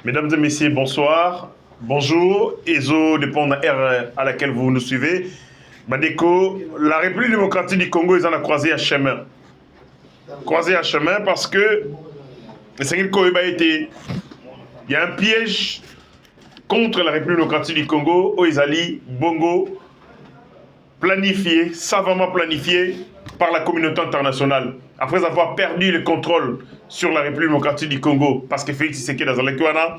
Mesdames et messieurs, bonsoir. Bonjour. ESO dépend de l'ère à laquelle vous nous suivez. Badeko, la République démocratique du Congo est en a croisé à chemin. Croisé à chemin parce que il y a un piège contre la République démocratique du Congo où Izali Bongo planifié, savamment planifié par la communauté internationale. Après avoir perdu le contrôle sur la République démocratique du Congo, parce que Félix Tshisekedi dans l'Équana,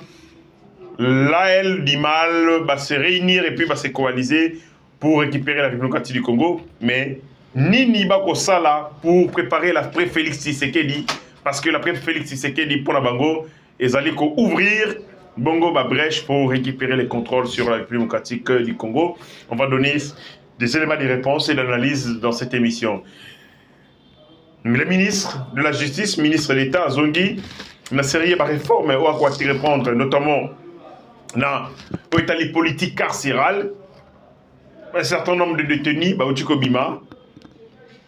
l'AL du mal va se réunir et puis va se coaliser pour récupérer la République démocratique du Congo. Mais ni Bako Sala pour préparer la pré-Félix Tshisekedi, parce que la pré-Félix Tshisekedi pour la Bango, ils allaient ouvrir Bongo brèche pour récupérer les contrôles sur la République démocratique du Congo. On va donner des éléments de réponse et d'analyse dans cette émission. Le ministre de la Justice, ministre d'État, Zongi, n'a série de réformes à quoi répondre, notamment dans les politiques carcérales. Un certain nombre de détenus, Bima,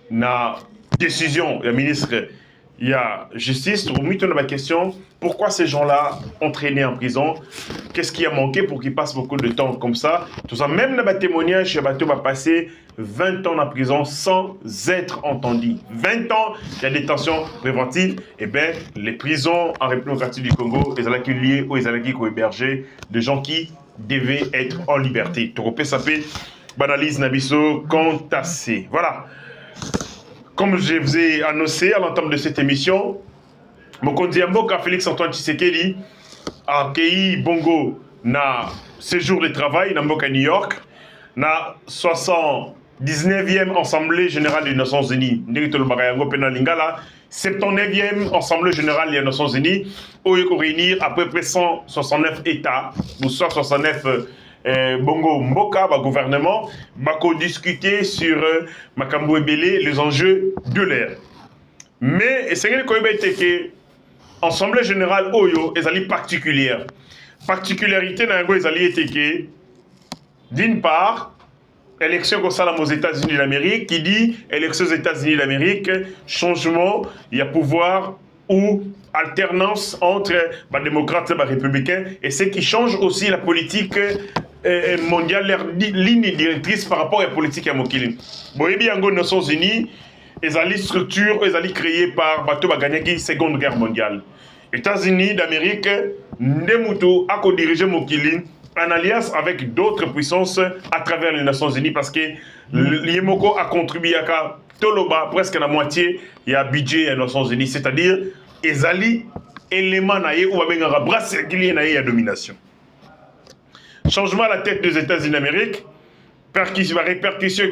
na décision, le ministre, il y a justice, on a la question, pourquoi ces gens-là ont traîné en prison? Qu'est-ce qui a manqué pour qu'ils passent beaucoup de temps comme ça? Tout ça, même le témoignage, Bateau va passer 20 ans en prison sans être entendu. 20 ans, il y a des détention préventive. Eh bien, les prisons en République démocratique du Congo, ils allaient liés ou ils allaient héberger des gens qui devaient être en liberté. Topé sapé, banalise Nabiso, Contassé. Voilà. Comme je vous ai annoncé à l'entame de cette émission, Mokondi Mboka Félix Antoine Tshisekedi a accueilli Bongo na séjour de travail na Mboka New York, na 79e Assemblée Générale des Nations Unies, 79e Assemblée Générale des Nations Unies, où il faut réunir à peu près 169 États, ou 169 Bongo Mboka, gouvernement, bako discuter sur Makambo Ebele, les enjeux de l'ère. Mais c'est que l'Assemblée Générale Oyo est particulière. Particularité dans l'Assemblée est que, d'une part, élection aux États-Unis d'Amérique, qui dit élection aux États-Unis d'Amérique, changement, il y a pouvoir ou alternance entre les démocrates et les républicains, et ce qui change aussi la politique mondiale, leur ligne directrice par rapport à la politique à Mokili. Bon, et bien, les Nations Unies, les structures, les créées par Bateau Baganyaki, Seconde Guerre mondiale. États-Unis d'Amérique, Nemuto a co-dirigé Mokili en alliance avec d'autres puissances à travers les Nations Unies parce que l'IMOCO a contribué à Toloba, presque la moitié, il y a budget des Nations Unies, c'est-à-dire Ezali, élément naïe ou à bras circulier naïe à domination. Changement à la tête des États-Unis d'Amérique, répercussion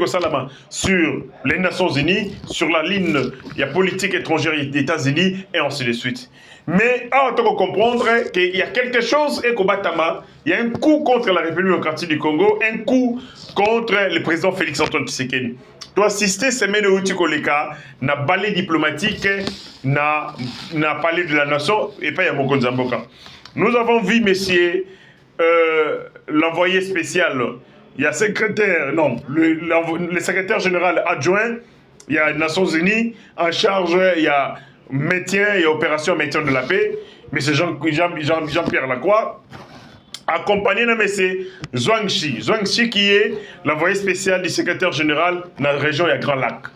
sur les Nations Unies, sur la ligne la politique étrangère des États-Unis et ainsi de suite. Mais on doit comprendre qu'il y a quelque chose et il y a un coup contre la République démocratique du Congo, un coup contre le président Félix Antoine Tshisekedi. Tu as assisté ces semaines où tu na balai diplomatique, na palais de la nation et pas ya Mokonzi Mboka. Nous avons vu messieurs l'envoyé spécial, il y a secrétaire, non, le secrétaire général adjoint, il y a les Nations Unies, en charge, il y a maintien et opération maintien de la paix, M. Jean-Pierre Lacroix, accompagné de M. Zhuangxi qui est l'envoyé spécial du secrétaire général dans la région de Grand Lac.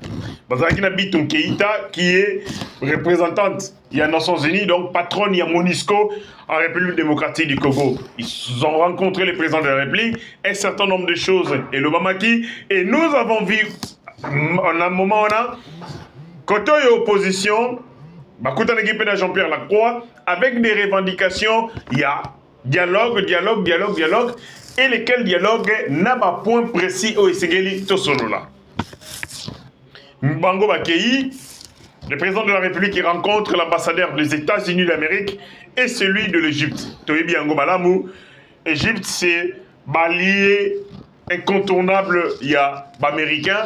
Bazakina Bitum Keïta qui est représentante il y a Nations Unies, donc patronne il y a Monisco en République démocratique du Congo. Ils ont rencontré le président de la République, un certain nombre de choses et le Bamaki, et nous avons vu en un moment côté opposition, Jean-Pierre Lacroix, avec des revendications, il y a dialogue, et lesquels dialogue n'a pas point précis au Esegeli Tosolola. Mbango Bakei, le président de la République qui rencontre l'ambassadeur des États-Unis d'Amérique et celui de l'Égypte. Toyebi Angomalamu, Égypte, c'est allié incontournable, il y a américain,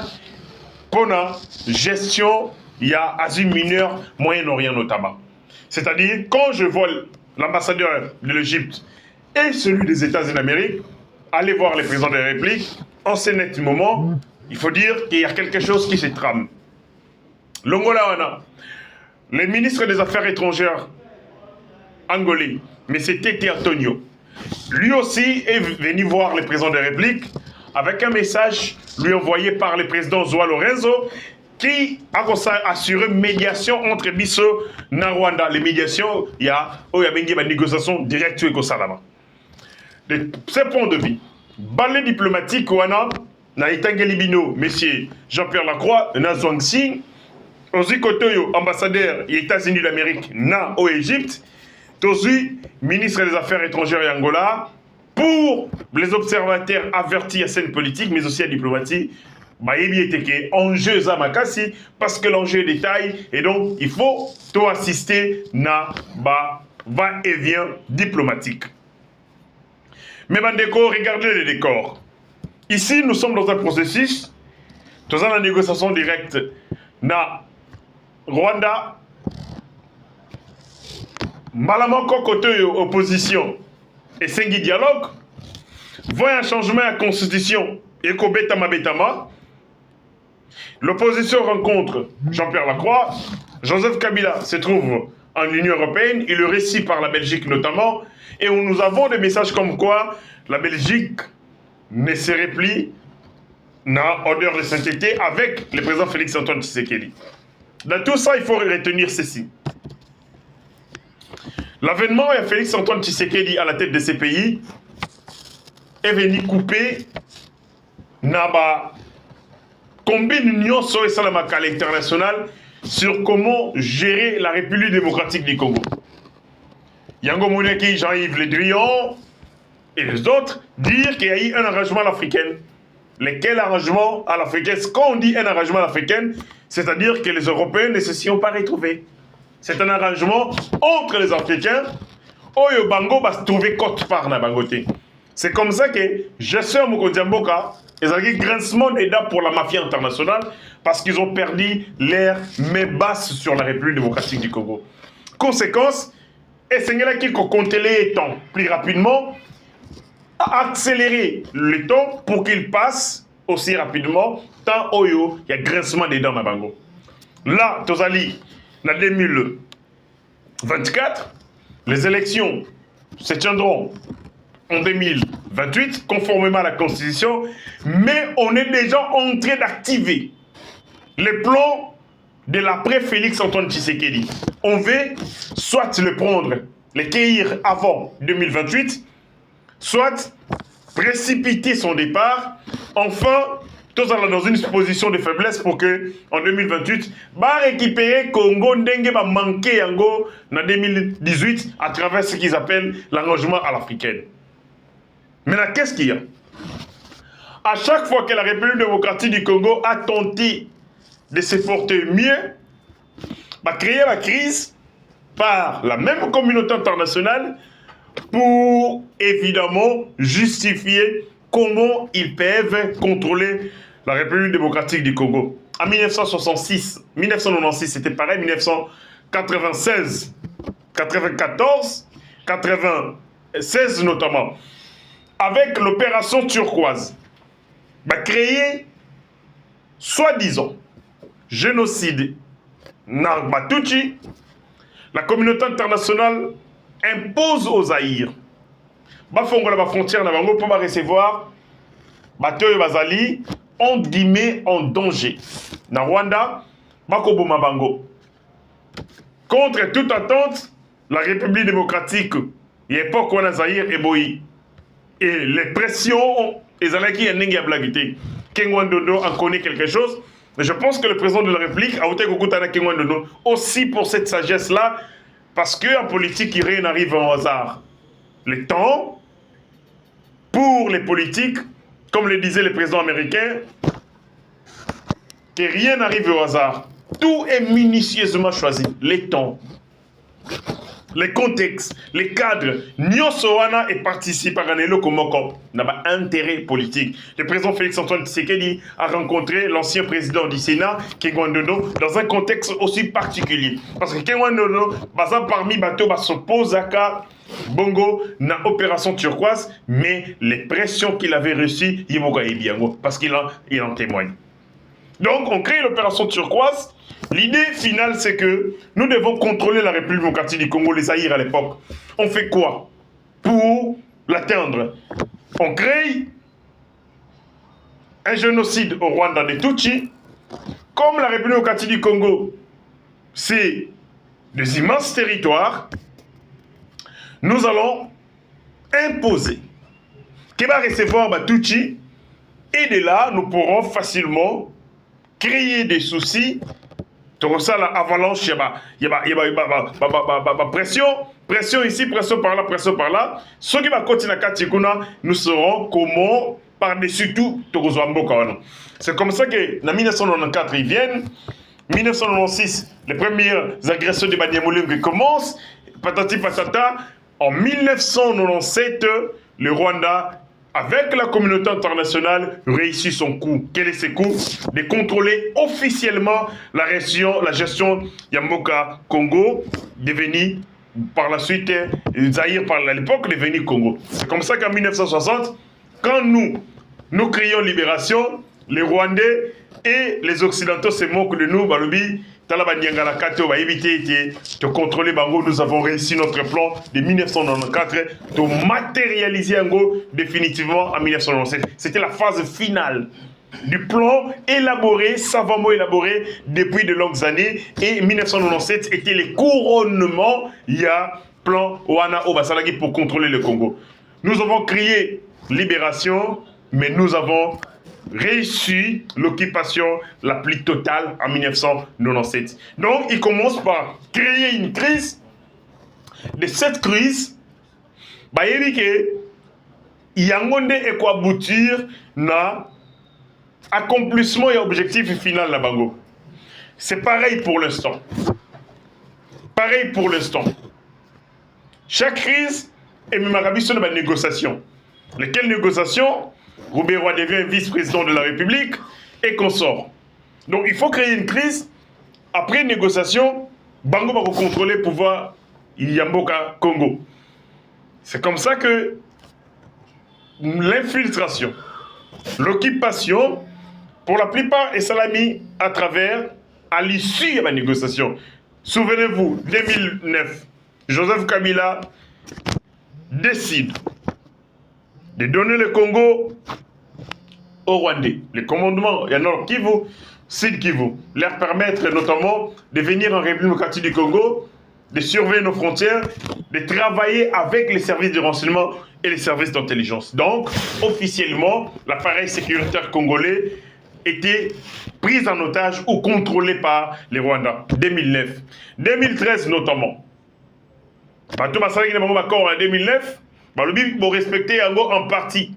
pour la gestion, il y a Asie mineure, Moyen-Orient notamment. C'est-à-dire, quand je vois l'ambassadeur de l'Égypte et celui des États-Unis d'Amérique, allez voir les présidents de la République, en ce net moment, il faut dire qu'il y a quelque chose qui se trame. L'Angola, les ministres des Affaires étrangères angolais, mais c'était Antonio. Lui aussi est venu voir le président de la République avec un message lui envoyé par le président Joao Lorenzo qui a assuré médiation entre Bisso et Rwanda. Les médiations, il y a une négociation directe avec Salama. De ce point de vue, balai diplomatique, na itangeli bino, monsieur Jean-Pierre Lacroix, na Zhuangxi, aussi Kotoyo, ambassadeur des États-Unis d'Amérique, na au Égypte, Tozu, ministre des Affaires étrangères et Angola, pour les observateurs avertis à scène politique, mais aussi à diplomatie, enjeu Zamakasi, parce que l'enjeu est détail, et donc il faut tout assister na va-et-vient diplomatique. Mais Bandeko, regardez les décors. Ici, nous sommes dans un processus, dans une négociation directe na Rwanda, Malamoko côté opposition et Sengi dialogue, voit un changement à la constitution et Kobetama Betama. L'opposition rencontre Jean-Pierre Lacroix, Joseph Kabila se trouve en Union européenne, et le récit par la Belgique notamment, et où nous avons des messages comme quoi la Belgique ne se replie dans odeur de sainteté avec le président Félix-Antoine Tshisekedi. Dans tout ça, il faut retenir ceci. L'avènement de Félix-Antoine Tshisekedi à la tête de ces pays est venu couper Naba combine l'Union Soé-Salamaka à l'international sur comment gérer la République démocratique du Congo. Yango Mouneki, Jean-Yves Le Drian et les autres dire qu'il y a eu un arrangement à l'africaine. Lequel arrangement à l'africaine? Ce qu'on dit un arrangement à l'africaine, c'est-à-dire que les Européens ne se sont pas retrouvés. C'est un arrangement entre les Africains. Oyo Bango va se trouver côte part na Bangoté. C'est comme ça que Gestion Moukodiamboka, ils ont eu grincement des dents pour la mafia internationale parce qu'ils ont perdu l'air main basse sur la République démocratique du Congo. Conséquence, et c'est là qu'il faut compter les temps plus rapidement, accélérer le temps pour qu'il passe aussi rapidement, tant Oyo, il y a grincement des dents à Bango. Là, Tozali, en 2024, les élections se tiendront en 2028, conformément à la Constitution, mais on est déjà en train d'activer le plan de l'après-Félix-Antoine Tshisekedi. On veut soit le prendre, le cueillir avant 2028, soit précipiter son départ, enfin, tous dans une position de faiblesse pour que, en 2028, va récupérer Congo Ndenge va manquer Yango en 2018 à travers ce qu'ils appellent l'arrangement à l'africaine. Maintenant, qu'est-ce qu'il y a? À chaque fois que la République démocratique du Congo a tenté de se porter mieux, va créer la crise par la même communauté internationale pour évidemment justifier comment ils peuvent contrôler la République démocratique du Congo. En 1996, c'était pareil, 1996, 94, 96 notamment, avec l'opération turquoise, va créer, soi-disant, génocide Narbatuchi. La communauté internationale impose aux Zaïre la frontière pour recevoir Batoyo Bazali entre guillemets en danger. Na Rwanda, Bakoboma Bango. Contre toute attente, la République démocratique, il y a pas qu'on a Zaïre et Boï. Et les pressions, les alaki et Nengi a blaguité. Kengwandodo en connaît quelque chose. Mais je pense que le président de la République a ôté Kokutana Kengwandodo aussi pour cette sagesse-là, parce qu'en politique, rien n'arrive au hasard. Le temps, pour les politiques, comme le disait le président américain, que rien n'arrive au hasard. Tout est minutieusement choisi. Les temps, les contextes, les cadres. Nyosoana et participe à Ranelo Komoko n'a pas intérêt politique. Le président Félix-Antoine Tshisekedi a rencontré l'ancien président du Sénat, Kengwandono, dans un contexte aussi particulier. Parce que Kengwandono, parmi Bateau, s'oppose à Bongo, na opération turquoise, mais les pressions qu'il avait reçues, parce qu'il en témoigne. Donc, on crée l'opération turquoise. L'idée finale, c'est que nous devons contrôler la République démocratique du Congo, les Zaïre à l'époque. on fait quoi pour l'atteindre? On crée un génocide au Rwanda des Tutsis. Comme la République démocratique du Congo, c'est des immenses territoires, nous allons imposer qui va recevoir Tutsi, et de là, nous pourrons facilement créer des soucis. Donc ça, l'avalanche, il y a pression ici, pression par là. Ce qui va continuer à Katikuna, nous saurons comment, par-dessus tout, c'est comme ça que, en 1994, ils viennent. 1996, les premières agressions de Banyamulenge commencent. Patati patata. En 1997, le Rwanda, avec la communauté internationale, réussit son coup. Quel est ce coup? De contrôler officiellement la gestion Yamboka Congo, devenu par la suite Zaïre par l'époque, devenu Congo. C'est comme ça qu'en 1960, quand nous créons Libération, les Rwandais et les Occidentaux se moquent de nous, Balobi, de contrôler Bango. Nous avons réussi notre plan de 1994 de matérialiser Bango définitivement en 1997. C'était la phase finale du plan élaboré, savamment élaboré depuis de longues années. Et 1997 était le couronnement. Il y a plan Wana Obasalagi pour contrôler le Congo. Nous avons créé Libération, mais nous avons réussi l'occupation la plus totale en 1997. Donc, il commence par créer une crise. De cette crise, il y a un aboutir na accomplissement et objectif final la Bango. C'est pareil pour l'instant. Pareil pour l'instant. Chaque crise est même sur la négociation. Lesquelles négociations? Roubaix-Roy devient vice-président de la République et consort. Donc il faut créer une crise. Après négociation, Bango va contrôler le pouvoir Yamboka Congo. C'est comme ça que l'infiltration, l'occupation, pour la plupart, est salami à travers, à l'issue de la négociation. Souvenez-vous, 2009, Joseph Kabila décide de donner le Congo aux Rwandais. Le commandement, il y a Nord Kivu, Sud Kivu, leur permettre notamment de venir en République démocratique du Congo, de surveiller nos frontières, de travailler avec les services de renseignement et les services d'intelligence. Donc, officiellement, l'appareil sécuritaire congolais était pris en otage ou contrôlé par les Rwandais. 2009. 2013 notamment. Bato Masalaki n'a pas accord en 2009. Le but pour respecter en partie.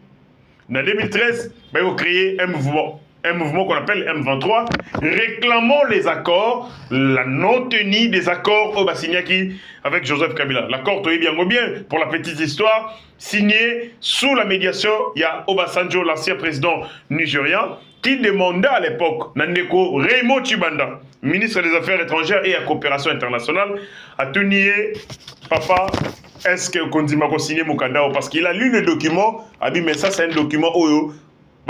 En 2013, il faut créer un mouvement qu'on appelle M23, réclamant les accords, la non-tenue des accords au Bassignaki avec Joseph Kabila. L'accord, tu es bien ou bien, pour la petite histoire, signé sous la médiation, il y a Obasanjo, l'ancien président nigérian, qui demanda à l'époque, Nandeko Raymond Chibanda, ministre des Affaires étrangères et à coopération internationale, à tenir, papa, est-ce que Kondima a signé Mukandao? Parce qu'il a lu le document, a dit, mais ça c'est un document,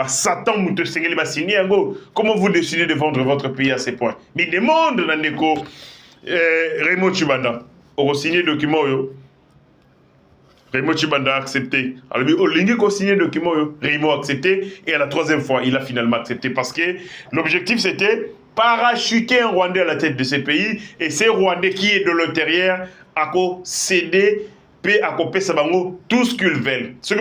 Satan m'a signé. Comment vous décidez de vendre votre pays à ces points? Mais il demande, Nandeko Raymond Chibanda, on a signé le document, Raymond Chibanda a accepté. Alors, il a signé le document, Raymond a accepté. Et à la troisième fois, il a finalement accepté. Parce que l'objectif, c'était parachuter un Rwandais à la tête de ce pays. Et ces Rwandais qui est de l'intérieur, à céder, à tout ce qu'ils veulent. Ce que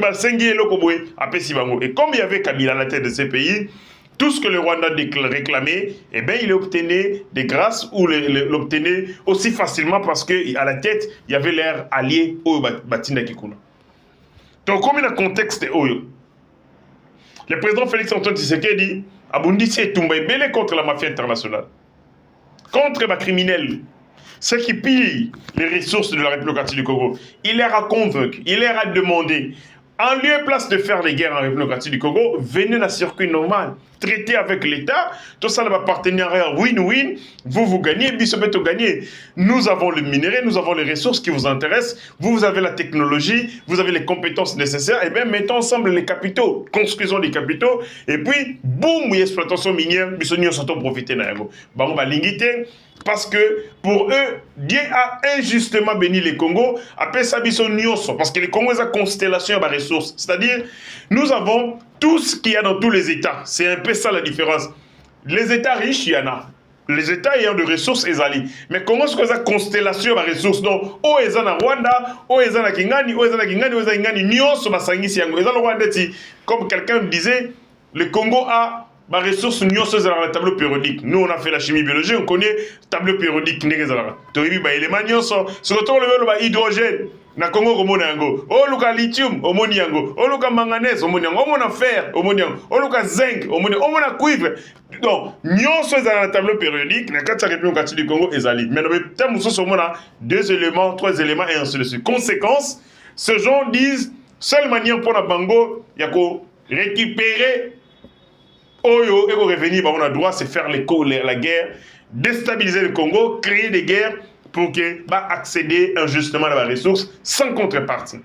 et comme il y avait Kabila à la tête de ces pays, tout ce que le Rwanda réclamait, eh bien, il obtenait des grâces ou l'obtenait aussi facilement parce qu'à la tête, il y avait l'air allié au Batinda Kikuna. Donc, comme il y a un contexte, le président Félix Antoine Tshisekedi dit Abundi c'est Toumbaïbele contre la mafia internationale, contre les criminels, ceux qui pillent les ressources de la République démocratique du Congo. Il leur a convaincu, il leur a demandé. En lieu et place de faire les guerres en République démocratique du Congo, venez dans le circuit normal, traitez avec l'État, tout ça va partenariat win-win, vous gagnez, Bissobeto gagnez. Nous avons le minerai, nous avons les ressources qui vous intéressent, vous avez la technologie, vous avez les compétences nécessaires, et bien mettons ensemble les capitaux, construisons des capitaux, et puis, boum, exploitation minière, Bissonio s'entend profiter. Bon, bah, l'ingité, Parce que pour eux, Dieu a injustement béni les Congo, après ça, parce que les Congo, ils ont constellation de ressources. C'est-à-dire, nous avons tout ce qu'il y a dans tous les États. C'est un peu ça la différence. Les États riches, il y en a. Les États ayant de ressources, ils allaient. Mais comment est-ce que ça constellation de ressources? Donc, oh, ils ont Rwanda, oh, ils ont Kingani, oh, ils ont Kingani, oh, ils ont Kingani, Nyos, Basangisi, Yango. Ils ont Rwanda, comme quelqu'un me disait, le Congo a des ressources dans le tableau périodique. Nous, on a fait la chimie biologique, on connaît le tableau périodique. Tu as vu, les éléments, surtout le hydrogène. Na Congo komona yango o luka lithium omoni yango o luka manganèse omoni yango omona fer omoni yango o luka zinc omona cuivre. Donc nyonso ezala na tableau périodique na kati ya république kati du Congo ezali mais na terme mosusu omona 2 éléments 3 éléments et ainsi de suite. Conséquence, ces gens disent seule manière pour la bango ya ko récupérer oyo et ko revenir ba on a droit c'est faire la guerre, déstabiliser le Congo, créer des guerres pour que accéder injustement à la ressource sans contrepartie.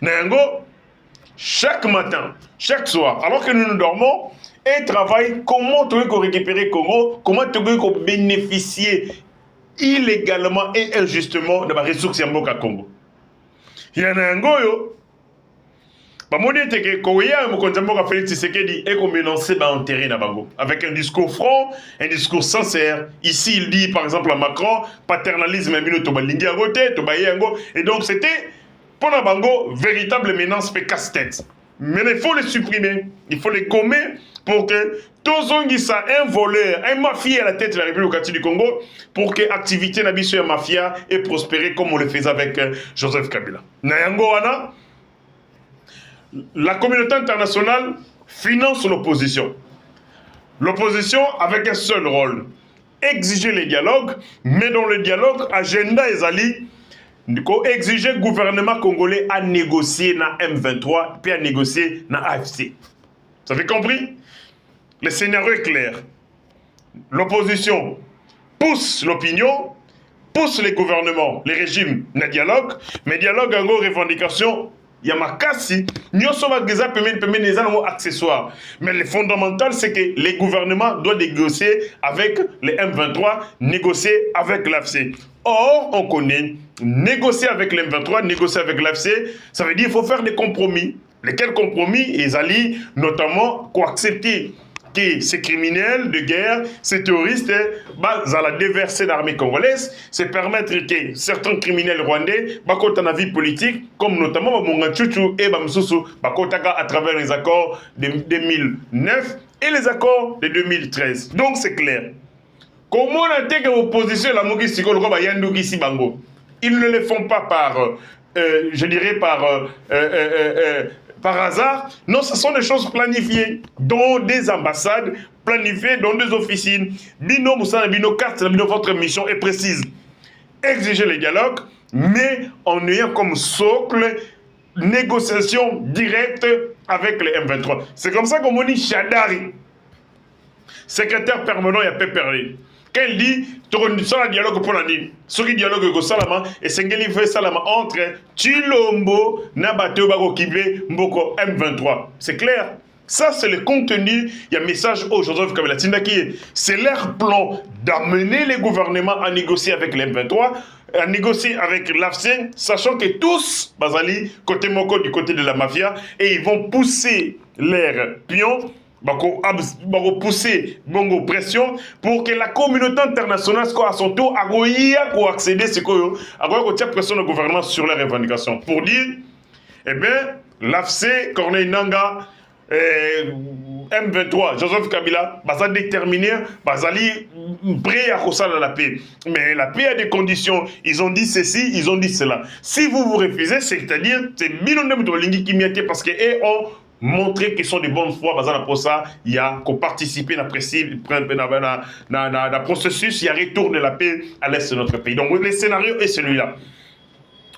Nango, chaque matin, chaque soir, alors que nous nous dormons, et travaillent comment tu veux récupérer le Congo, comment tu veux bénéficier illégalement et injustement de la ressource Yamboka Congo. Il y en a un goyo. Félix Tshisekedi est menacé d'enterrer Nabango avec un discours franc, un discours sincère. Ici, il dit par exemple à Macron, paternalisme et donc c'était pour Nabango véritable menace fait casse-tête. Mais il faut le supprimer, il faut le gommer pour que Tozongisa, un voleur, un mafia à la tête de la République du Congo, pour que l'activité de mafia ait prospéré comme on le faisait avec Joseph Kabila. Nayango Wana, la communauté internationale finance l'opposition. L'opposition avec un seul rôle, exiger les dialogues, mais dans le dialogue, agenda ezali, exiger le gouvernement congolais à négocier na M23, puis à négocier na AFC. Vous avez compris? Le scénario est clair. L'opposition pousse l'opinion, pousse les gouvernements, les régimes na dialogue, mais dialogue en gros revendication. Il y a makasi, nous sommes des accessoires. Mais le fondamental, c'est que les gouvernements doivent négocier avec les M23, négocier avec l'AFC. Or, on connaît, négocier avec les M23, négocier avec l'AFC, ça veut dire qu'il faut faire des compromis. Lesquels compromis? Ils allaient notamment accepter que ces criminels de guerre, ces terroristes, la déverser l'armée congolaise, c'est permettre que certains criminels rwandais, dans la vie politique, comme notamment Monganchuchu et Bamsusu, à travers les accords de 2009 et les accords de 2013. Donc c'est clair. Comment on intègre l'opposition à la Mogisiko, le Roba Yanduki Sibango? Ils ne le font pas par, je dirais, par hasard. Non, ce sont des choses planifiées dans des ambassades, planifiées dans des officines. Bino Moussa, Bino carte, votre mission est précise. Exiger les dialogues, mais en ayant comme socle négociation directe avec les M23. C'est comme ça qu'on dit Chadari, secrétaire permanent et Péperlé. Quand il dit, tu as un dialogue pour l'année, ce qui dialogue avec Salama, et c'est qu'il fait Salama entre Chilombo, Nabato, Bago Kibe, Mboko, M23. C'est clair. Ça, c'est le contenu. Il y a un message au Joseph Kabila Tindaki. C'est leur plan d'amener les gouvernements à négocier avec les M23, à négocier avec l'AFC, sachant que tous, Bazali, côté Moko, du côté de la mafia, et ils vont pousser leurs pions. Pousser bongo pression pour que la communauté internationale soit à son tour pour accéder à ce que pression le gouvernement sur les revendications pour dire eh bien l'AFC Corneille Nangaa M23 Joseph Kabila va déterminer bazali prêt à causer la paix, mais la paix a des conditions. Ils ont dit ceci, ils ont dit cela. Si vous refusez, c'est-à-dire c'est minimum de lingi qui m'y parce que et on montrer qu'ils sont de bonne foi, pour ça, il y a qu'on participe dans le processus, il y a retour de la paix à l'est de notre pays. Donc le scénario est celui-là.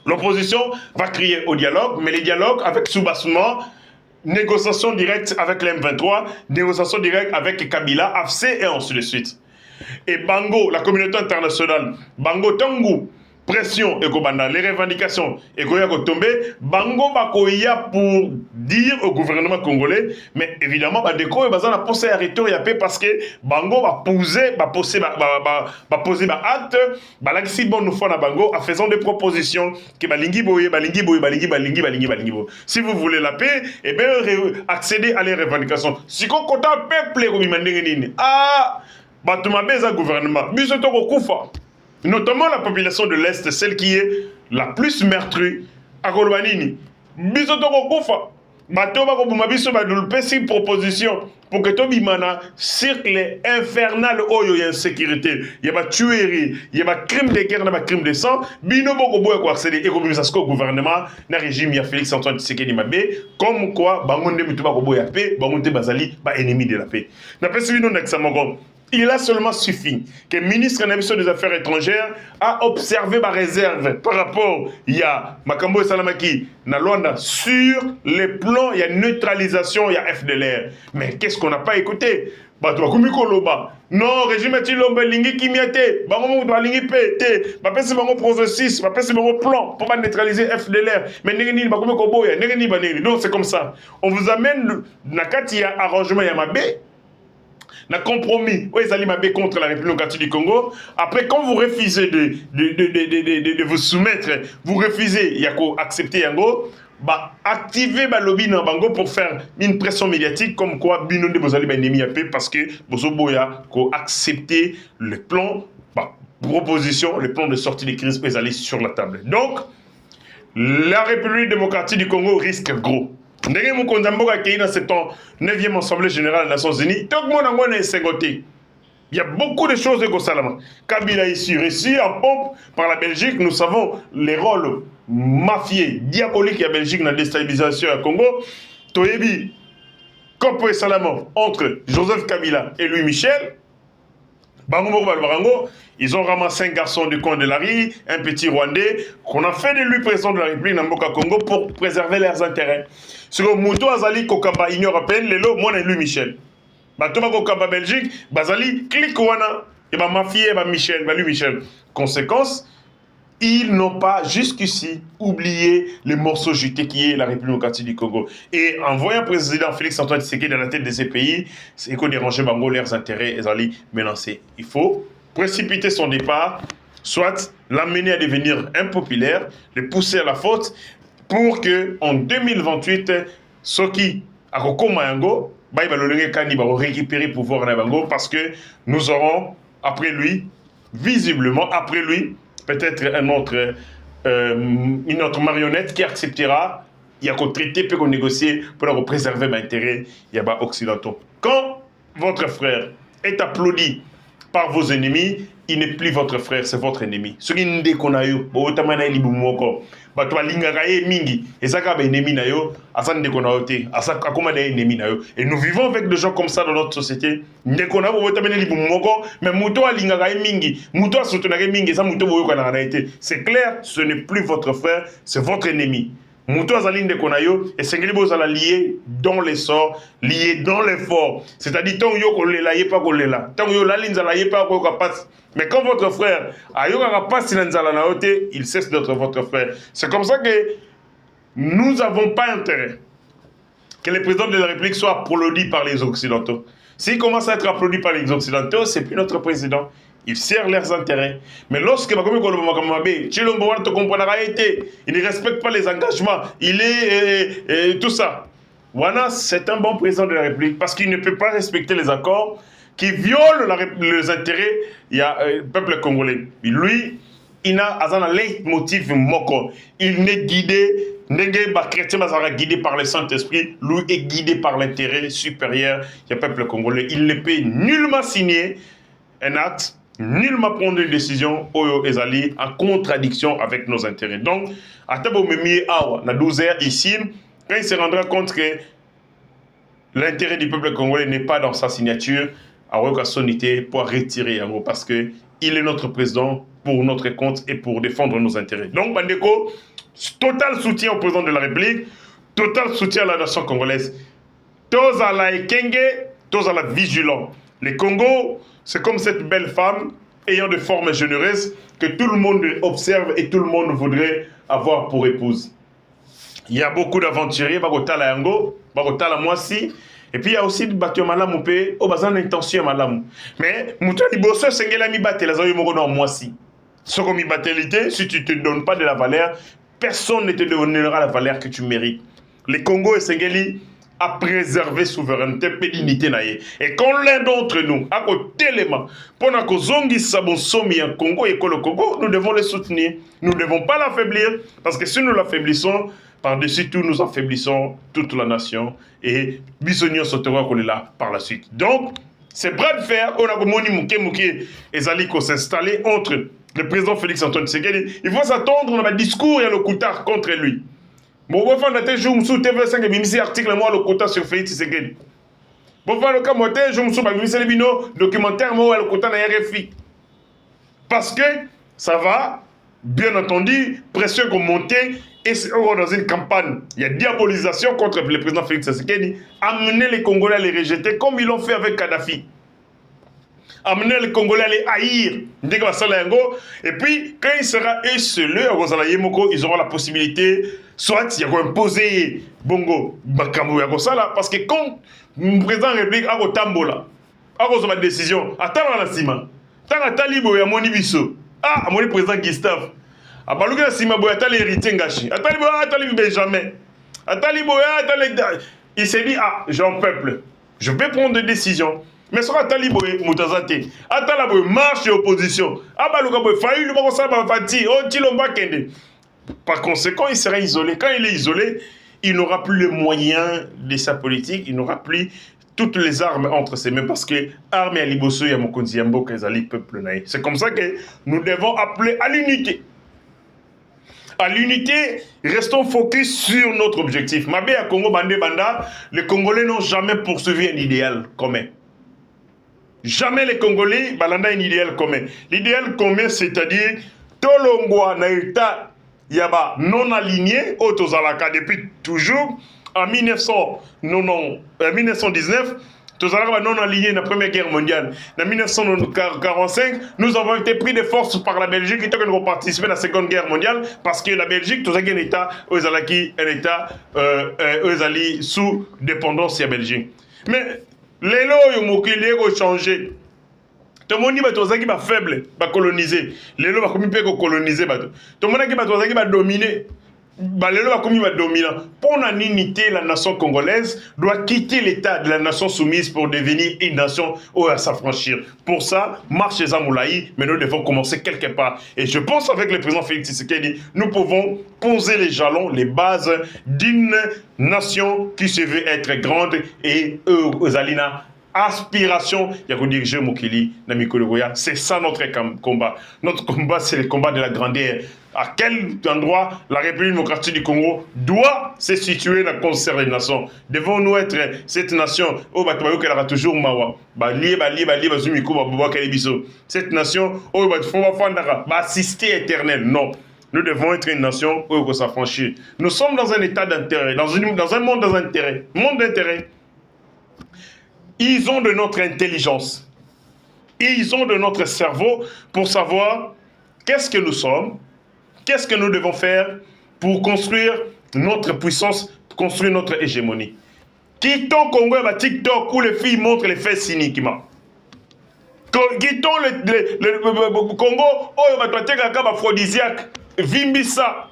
L'opposition va crier au dialogue, mais les dialogues avec soubassement, négociation directe avec l'M23, négociation directe avec Kabila, AFC et ainsi de suite. Et Bango, la communauté internationale, Bango Tangu, pression ekobanda, les revendications ekoya tomber, bango bakoya pour dire au gouvernement congolais, mais évidemment bandeko bazana poser arrêter ya paix parce que bango ba poser acte balakisi bonne foi na bango en faisant des propositions que balingi boye. Si vous voulez la paix, eh bien accéder à les revendications. Si qu'on compte peuple beza gouvernement, notamment la population de l'Est, celle qui est la plus meurtrie, à Kolbanini. Proposition pour que Tobi Mana cercle infernal oyo y insécurité, il y a tuerie, il y a crime de guerre, il y a crime de sang, bino boko boy ko accéder et comme ça ce gouvernement na régime ya Félix Antoine Tshisekedi Mabe comme quoi bangonde mituba ko boy paix, bangonde bazali ba ennemi de la paix. Na pesi bino na ksamongo. Il a seulement suffi que le ministre des Affaires étrangères a observé ma réserve par rapport à Makambo et Salamaki Nalwanda sur les plans, il y a neutralisation, il y a FDLR. Mais qu'est-ce qu'on n'a pas écouté? Non, régime est l'homme lingi kimiate, bango doit lingi pété, bapesi bango processus, bapesi bango plan pour pas neutraliser FDLR. Mais n'engeni bakomi koboya, n'engeni baneli. Donc c'est comme ça. On vous amène nakati ya arrangement yamabe. Un compromis, ils allaient contre la République démocratique du Congo. Après, quand vous refusez de vous soumettre, vous refusez, il y a qu'à accepter Yango, activer le lobby dans Bango pour faire une pression médiatique comme quoi Binondi vous allez ennemi parce que vous boya qu'à accepter le plan, proposition, le plan de sortie des crises, ils allaient sur la table. Donc, la République démocratique du Congo risque gros. Ndenge Mukondamboka qui est dans cette 9e Assemblée générale des Nations Unies, tout le monde est ségoté. Il y a beaucoup de choses de Salama. Kabila ici, réussi en pompe par la Belgique, nous savons les rôles mafieux, diaboliques de la Belgique dans la déstabilisation au Congo. Toyebi, Kopo et Salama, entre Joseph Kabila et Louis Michel, ils ont ramassé un garçon du coin de la rue, un petit Rwandais, qu'on a fait de lui président de la République Namboka Congo pour préserver leurs intérêts. Sur le Mouto Azali Kokamba Union Européenne, Lelo, moi et Louis Michel. Batoma Kokamba Belgique, Bazali, clique Wana, et ma mafia, et Louis Michel. Conséquence, ils n'ont pas jusqu'ici oublié les morceaux jetés qui est la République démocratique du Congo. Et en voyant le président Félix Antoine Tshisekedi dans la tête de ces pays, c'est qu'on dérangeait Bango leurs intérêts et allaient menacer. Il faut précipiter son départ, soit l'amener à devenir impopulaire, le pousser à la faute, pour que en 2028, ceux qui a Mayango, va récupérer le pouvoir en Bango parce que nous aurons après lui, visiblement après lui, peut-être une autre marionnette qui acceptera, il y a qu'au traité, peut qu'on négocier pour préserver mes intérêts, il y a pas occidentaux. Quand votre frère est applaudi par vos ennemis, il n'est plus votre frère, c'est votre ennemi. Ce qui nous dit qu'on a eu, et nous vivons avec des gens comme ça dans notre société. C'est clair, ce n'est plus votre frère, c'est votre ennemi. Mouto azali nde konayo et sengeli bozala lié dans les sorts, lié dans l'effort. C'est-à-dire tant yo kolela yé pas kolela, tant yo lalinzala yé pas ko passe. Mais quand votre frère ayo ka passe nanzala na oté, il cesse d'être votre frère. C'est comme ça que nous n'avons pas intérêt que le président de la République soit applaudi par les Occidentaux. S'il commence à être applaudi par les Occidentaux, c'est plus notre président. Ils servent leurs intérêts. Mais lorsque il ne respecte pas les engagements, il est tout ça. Wana, c'est un bon président de la République parce qu'il ne peut pas respecter les accords qui violent les intérêts du peuple congolais. Lui, il a un leitmotiv moko. Il n'est guidé, chrétien guidé par le Saint-Esprit, lui est guidé par l'intérêt supérieur du peuple congolais. Il ne peut nullement signer un acte, nullement prendre une décision Oyo Ezali en contradiction avec nos intérêts. Donc, à Tabo Memi Awa, na 12h ici, quand il se rendra compte que l'intérêt du peuple congolais n'est pas dans sa signature, à Sonité pour retirer Yango parce que il est notre président pour notre compte et pour défendre nos intérêts. Donc, Bandeko, total soutien au président de la République, total soutien à la nation congolaise. Tous à la Ekenge, tous à la vigilant. Les Congo, c'est comme cette belle femme ayant de formes généreuses, que tout le monde observe et tout le monde voudrait avoir pour épouse. Il y a beaucoup d'aventuriers, Bagotala Yango, Bagotala Mwasi, et puis il y a aussi des bateaux malamu, au bazan d'intention malamu. Mais, Mouta Liboso, Sengela mi batte, la zayo moko dans Mwasi. Ce qu'on mi battelité, si tu ne te donnes pas de la valeur, personne ne te donnera la valeur que tu mérites. Les Congo et Sengeli a préservé souveraineté et dignité naïe. Et quand l'un d'entre nous a côté l'élément, pendant que Zongi Sabon Somi en Congo et le Congo, nous devons les soutenir. Nous ne devons pas l'affaiblir, parce que si nous l'affaiblissons, par-dessus tout, nous affaiblissons toute la nation et Bissonnion sautera qu'on est là par la suite. Donc, c'est bras de fer, on a Moni Mouké et Zaliko s'installer entre le président Félix Antoine Tshisekedi. Il faut s'attendre, on a un discours et le coutard contre lui. Bon, on va faire TV5 et Mimisi article moi le quota sur Félix Tshisekedi. Bon, on va faire le cas moi je me souviens Mimisi Lebino documentaire moi le quota na RFI. Parce que ça va, bien entendu, pression qu'on monter et dans une campagne. Il y a diabolisation contre le président Félix Tshisekedi. Amener les Congolais à les rejeter comme ils l'ont fait avec Kadhafi. Amener les Congolais à les haïr. Et puis, quand il sera esselé, ils auront la possibilité, soit il y a imposer Bongo, parce que quand le président de la République a Tambola, a une décision, attends la cima, tant à Talibo et à Monibiso, à mon président Gustave, à Balouga la cima, à Tali héritier Ngachi, à Talibo, à Talibo Benjamin, à Talibo, à Talibo, il s'est dit, ah, j'ai un peuple, je vais prendre des décisions. Mais ce sera Taliboé, Moutazate. Atalaboé, marche et opposition. Abaloukaboé, Faïl, le Barossa, Bafati, Otilomba Kende. Par conséquent, il sera isolé. Quand il est isolé, il n'aura plus les moyens de sa politique, il n'aura plus toutes les armes entre ses mains parce que armée à Liboso, il y a Mokonzi Yambo, Kezali, peuple naïf. C'est comme ça que nous devons appeler à l'unité. À l'unité, restons focus sur notre objectif. Mabé à Congo, Bandé, Banda, les Congolais n'ont jamais poursuivi un idéal commun. Jamais les Congolais balanda un idéal commun. L'idéal commun, c'est-à-dire Tolongwa Naïta Yaba non aligné, Otozalaka depuis toujours, en 1919, Tozalaka non aligné dans la Première Guerre mondiale. En 1945, nous avons été pris de force par la Belgique qui a participé à la Seconde Guerre mondiale parce que la Belgique, tout ça, un État, un État sous dépendance de la Belgique. Mais les lois ont changé. Tout le monde dit que les gens sont faibles, colonisés. Les lois sont colonisés. Tout le monde dit que les gens sont dominés. Les lois sont dominants. Pour l'unité, la nation congolaise doit quitter l'état de la nation soumise pour devenir une nation à s'affranchir. Pour ça, marche les Amoulaï, mais nous devons commencer quelque part. Et je pense avec le président Félix Tshisekedi, nous pouvons poser les jalons, les bases d'une nation qui se veut être grande et Zalina. Aspiration, il y a que diriger Mokili, Namikologoya. C'est ça notre combat. Notre combat, c'est le combat de la grandeur. À quel endroit la République démocratique du Congo doit se situer dans le concert des nations? Devons-nous être cette nation où qu'elle aura toujours Mawa? Cette nation où il faut assister éternel. Non. Nous devons être une nation où il faut s'affranchir. Nous sommes dans un état d'intérêt, dans un monde d'intérêt. Monde d'intérêt. Ils ont de notre intelligence. Ils ont de notre cerveau pour savoir qu'est-ce que nous sommes, qu'est-ce que nous devons faire pour construire notre puissance, construire notre hégémonie. Quittons Congo et TikTok où les filles montrent les fesses cyniquement. Quittons le Congo où il y a un aphrodisiaque. Vimbissa,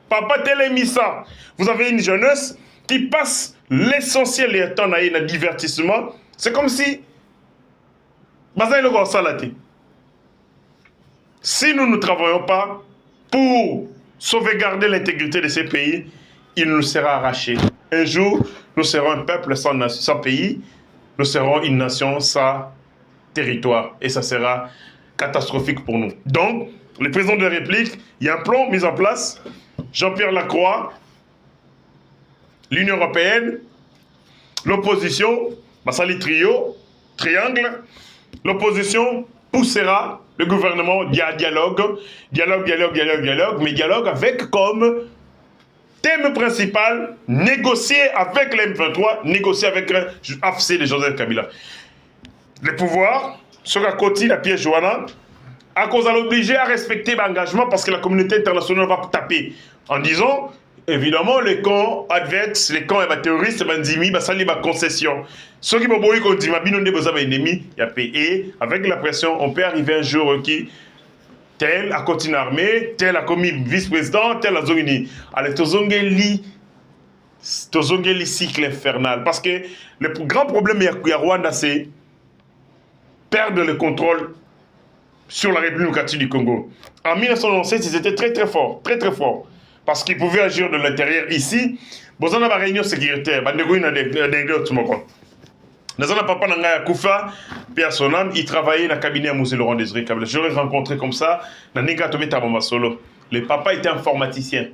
Papa Télémissa. Vous avez une jeunesse qui passe l'essentiel du temps dans le divertissement. C'est comme si si nous ne travaillons pas pour sauvegarder l'intégrité de ces pays, il nous sera arraché. Un jour, nous serons un peuple sans pays, nous serons une nation sans territoire. Et ça sera catastrophique pour nous. Donc, le président de la République, il y a un plan mis en place. Jean-Pierre Lacroix, l'Union européenne, l'opposition, Massali Trio, Triangle, l'opposition poussera le gouvernement dialogue, mais dialogue avec comme thème principal négocier avec l'M23, négocier avec AFC de Joseph Kabila. Le pouvoir sera côté la pièce Joanna, à cause de l'obligé à respecter l'engagement parce que la communauté internationale va taper en disant, évidemment, les camps adverses, les camps terroristes, bandimi, ça les concessions. Ceux qui vont dire dit, besoin ennemi, il y a payé. Avec la pression, on peut arriver un jour qui tel a continué l'armée, tel a commis vice-président, tel a zongini. Allez, tozongeli cycle infernal. Parce que le grand problème de Rwanda, c'est perdre le contrôle sur la République démocratique du Congo. En 1997, ils étaient très très forts, parce qu'ils pouvaient agir de l'intérieur ici. Bon, on a une réunion sécuritaire, dans un papa Nanga Koufa, Pierre Sonam, il travaillait dans le cabinet à Mosé Laurent Désiré Kabila. Je l'ai rencontré comme ça, dans Nenga Tomé Tabamba Solo. Le papa était informaticien.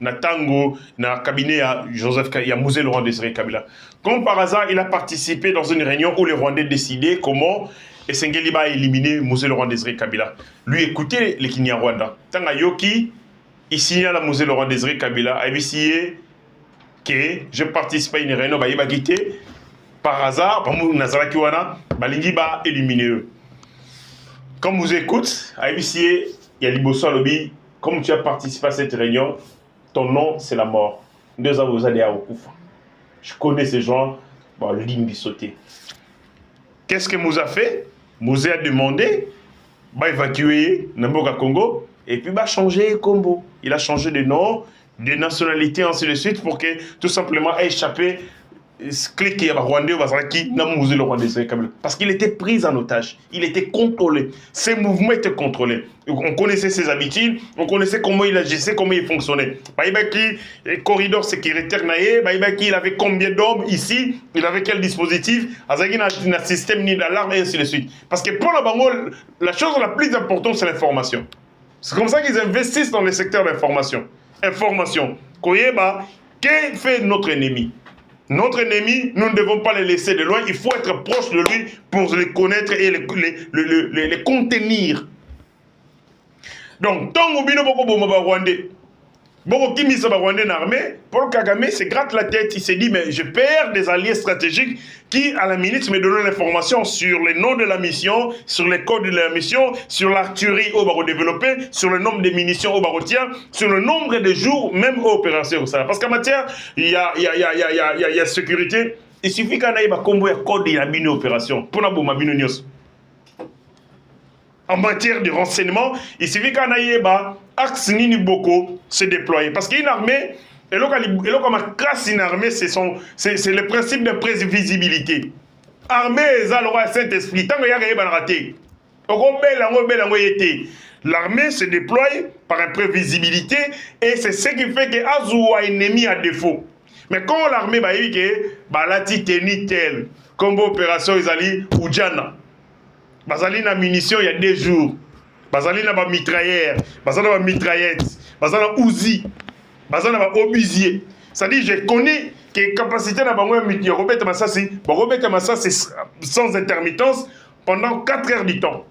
Dans Tango, dans le cabinet à Joseph à Mosé Laurent Désiré Kabila. Comme par hasard, il a participé dans une réunion où les Rwandais décidaient comment Essengeli va éliminer Mosé Laurent Désiré Kabila. Lui, écoutez les Kinyarwanda. Tanga Yoki, il signale à Mosé Laurent Désiré Kabila, a essayé que je participe à une réunion, il va quitter. Par hasard, Nazara Kiwana, Balingi va éliminer eux. Comme vous écoutez, à il y a Liboso Lobby, comme tu as participé à cette réunion, ton nom c'est la mort. Deux ans vous allez à Okufa. Je connais ces gens, bon, l'imbi sauté. Qu'est-ce que Moussa a fait? Moussa a demandé, va évacuer Namboka Congo, et puis va changer Combo. Il a changé de nom, de nationalité, ainsi de suite, pour que tout simplement échapper. Cliquer à Rwandais parce qu'il était pris en otage, il était contrôlé, ses mouvements étaient contrôlés. On connaissait ses habitudes, on connaissait comment il agissait, comment il fonctionnait. Le corridor sécuritaire, il avait combien d'hommes ici, il avait quel dispositif, il a un système ni d'alarme et ainsi de suite. Parce que pour la Bango, la chose la plus importante c'est l'information. C'est comme ça qu'ils investissent dans le secteur d'information. Information. Qu'est-ce fait notre ennemi? Notre ennemi, nous ne devons pas le laisser de loin. Il faut être proche de lui pour les connaître et les contenir. Donc, tant que vous Rwandais, Boko Kimi Rwandais armée, Paul Kagame se gratte la tête. Il s'est dit, mais je perds des alliés stratégiques qui, à la minute, me donnent l'information sur les noms de la mission, sur les codes de la mission, sur l'artillerie au baro développé, sur le nombre de munitions au baro tient, sur le nombre de jours, même aux opérations. Parce qu'en matière, il y a sécurité. Il suffit qu'on ait un code de la mini-opération. Pour la mini en matière de renseignement, il suffit qu'on ait un axe Nini Boko se déployer. Parce qu'une armée, et là, comme une armée, c'est le principe de prévisibilité. Armée, c'est le roi Saint-Esprit. Tant qu'il y a un raté, l'armée se déploie par imprévisibilité et c'est ce qui fait que Azou a ennemi à défaut. Mais quand l'armée va dire que la titanie telle, comme opération Izali ou Djana, Bazali na munitions il y a 2 jours. Bazali na ba mitrailleur, bazali na ba mitraillette, bazali na Uzi, bazali na ba obusier. C'est-à-dire je connais que capacité na bango miti Robert Massassi, Robert Massassi sans intermittence pendant 4 heures du temps.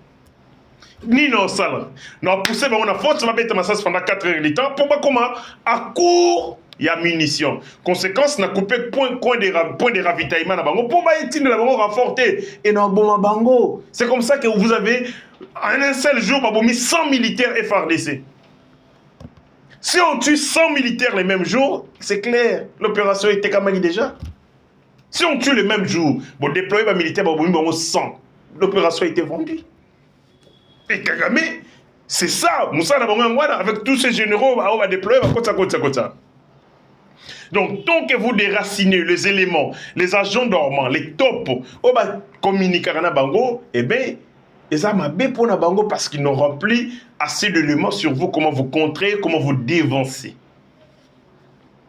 Ni non sala. Non poussé bango na force Robert Massassi pendant 4 heures du temps pour pas comment à court il y a munitions. Conséquence, on a coupé point de ravitaillement à Bango pour de la Bango renforcer. Et non, bon, Bango. C'est comme ça que vous avez, en un seul jour, 100 militaires FARDC. Si on tue 100 militaires les mêmes jours, c'est clair, l'opération était quand même déjà. Si on tue les mêmes jours, bon, déployer les militaires, 100, l'opération a été vendue. Et Kagame, c'est ça, Moussa avec tous ces généraux, on va déployer, comme ça. Donc, tant que vous déracinez les éléments, les agents dormants, les tops, on va communiquer avec Bango, eh bien, ils ont bien pour Bango parce qu'ils n'ont rempli assez d'éléments sur vous, comment vous contrer, comment vous dévancer.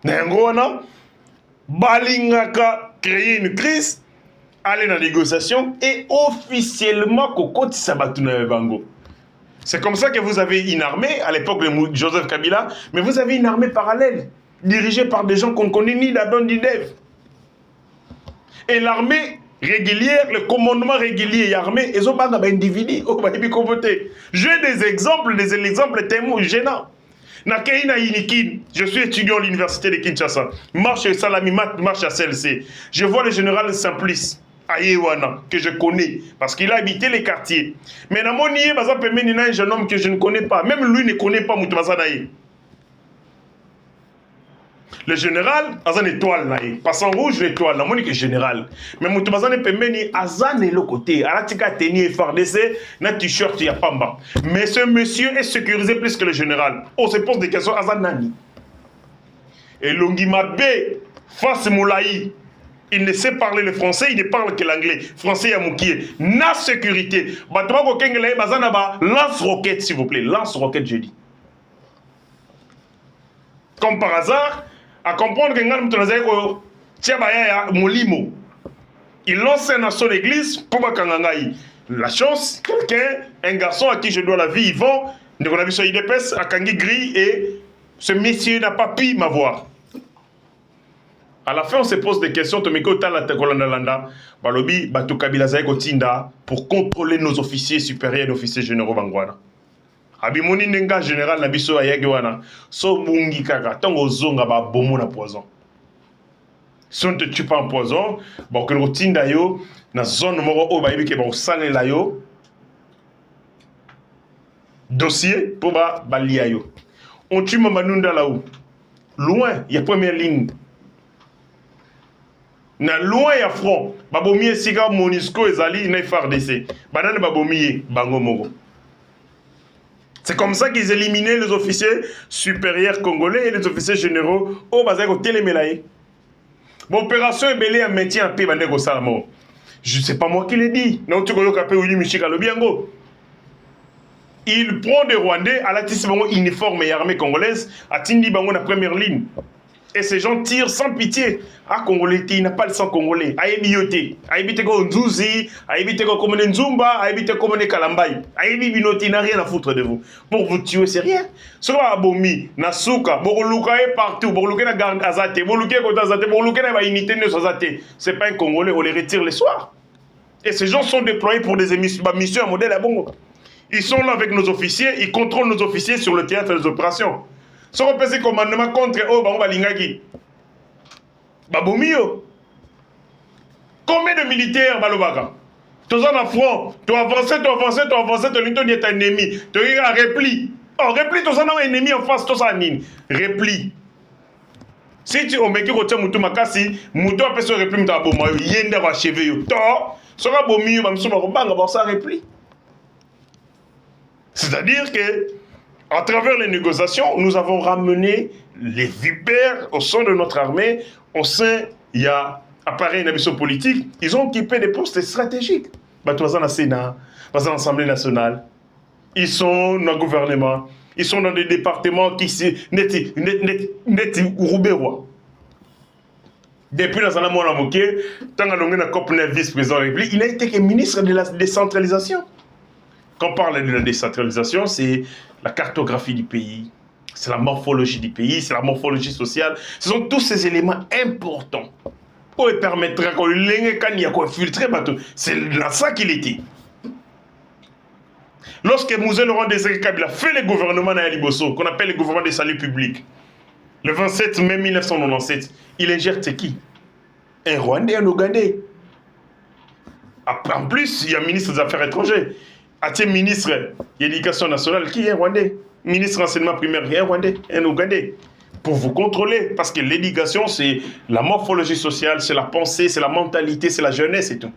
N'engona, Balingaka créer une crise, aller dans la négociation et officiellement Koko Tisabatuna Bango. C'est comme ça que vous avez une armée, à l'époque de Joseph Kabila, mais vous avez une armée parallèle, dirigée par des gens qu'on ne connaît ni d'Adon ni d'Ève. Et l'armée régulière, le commandement régulier et armé, ils ont pas d'individus. J'ai des exemples témoins gênants. Nakeina Inikin, je suis étudiant à l'université de Kinshasa. Marche Salami, marche à CLC. Je vois le général Simplice. Ayewana, que je connais, parce qu'il a habité les quartiers. Mais dans mon nié, un jeune homme que je ne connais pas, même lui ne connaît pas Moutouazanaï. Le général, Azan étoile, passant rouge, l'étoile, la monique est général. Mais Moutouazanaï Pemeni, Azan est le côté, Aratika Teni FRDC, na t-shirt, il y a Pamba. Mais ce monsieur est sécurisé plus que le général. On se pose des questions, Azan Nani. Et Longima B, face Moulaï, il ne sait parler le français, il ne parle que l'anglais. Français Yamoukié. Na sécurité. Lance-roquette, s'il vous plaît. Lance-roquette, je dis. Comme par hasard, à comprendre que Molimo. Il lance dans son église pour Bakangangaï. La chance, quelqu'un, un garçon à qui je dois la vie, Yvon, de qu'on a vu sur IDPS, à Kangi Gris, et ce monsieur n'a pas pu m'avoir. À la fin, on se pose des questions. Pour contrôler nos officiers supérieurs et officiers généraux Bangwana. Abimoni Nenga général Nabiso Ayagewana. So Bungi Kaka. Tango Zonga ba bomo na poison. Si on ne te tue pas en poison, bon, que le tinda yo, na zone moro o ba yibike ba sale la yo. Dossier pour ba balia yo. On tue Mamanunda là-haut. Loin, il y a première ligne. Na loin ya front babomiye sika Monisco ezali na FARDC banane babomiye bango moko. C'est comme ça qu'ils éliminaient les officiers supérieurs congolais et les officiers généraux au bazako télémelaye. Bon opération est belé un maintien en paix bandeko salamo. Je sais pas moi qui l'ai dit. Non tu koyo kapé Willy Michika le biango. Il prend des Rwandais à la tisse bango uniforme et armée congolaise à tindi bango na première ligne. Et ces gens tirent sans pitié. Ah, Congolais, il n'a pas le sang congolais. Aïbioté. Aïbité ko Nzouzi, aïbité ko Komone Nzumba, aïbité ko Komone Kalambaï. Aïbinoté n'a rien à foutre de vous. Pour vous tuer, c'est rien. Soit Abomi, Nasuka, Boroluka est partout. Boroluka na garde Azate, Boroluka est Azate, Boroluka na unité de Azate. C'est pas un Congolais, on les retire les soirs. Et ces gens sont déployés pour des missions à modèle à Bongo. Ils sont là avec nos officiers, ils contrôlent nos officiers sur le théâtre des opérations. Si on peut commandement contre eux, on va l'ingagi. Babomio. Combien de militaires, Balobaka? Tu es en front, tu avances, tu es un ennemi. Tu es un repli. Oh, repli, tu es un ennemi en face, tu es un ennemi. Repli. Si tu as un mec qui retient Moutou Makasi, Moutou a fait ce repli, Moutou a bomba, yende va cheveux. Toi, ce sera bomio, Mamsou Marobanga, ça repli. C'est-à-dire que, à travers les négociations, nous avons ramené les vipères au sein de notre armée. Au sein, il y a appareil d'amission politique. Ils ont occupé des postes stratégiques. Ils sont dans le Sénat, dans l'Assemblée nationale. Ils sont dans le gouvernement. Ils sont dans des départements qui sont net Roubérois. Depuis la Zana Mouana Mouké, tant que la COP 9 vice-président de la République, il n'a été que ministre de la décentralisation. Quand on parle de la décentralisation, c'est la cartographie du pays, c'est la morphologie du pays, c'est la morphologie sociale. Ce sont tous ces éléments importants pour permettre qu'on l'ait filtré. C'est là ça qu'il était. Lorsque Mouzé Laurent Désiré Kabila fait le gouvernement Nayeli Bosso, qu'on appelle le gouvernement des saluts publics, le 27 mai 1997, il ingère qui? Un Rwandais, un Ougandais. En plus, il y a un ministre des Affaires étrangères. Il ministre de l'Éducation nationale qui est Rwandais. Ministre de l'enseignement primaire qui est Rwandais, un Ougandais. Pour vous contrôler, parce que l'éducation, c'est la morphologie sociale, c'est la pensée, c'est la mentalité, c'est la jeunesse et tout.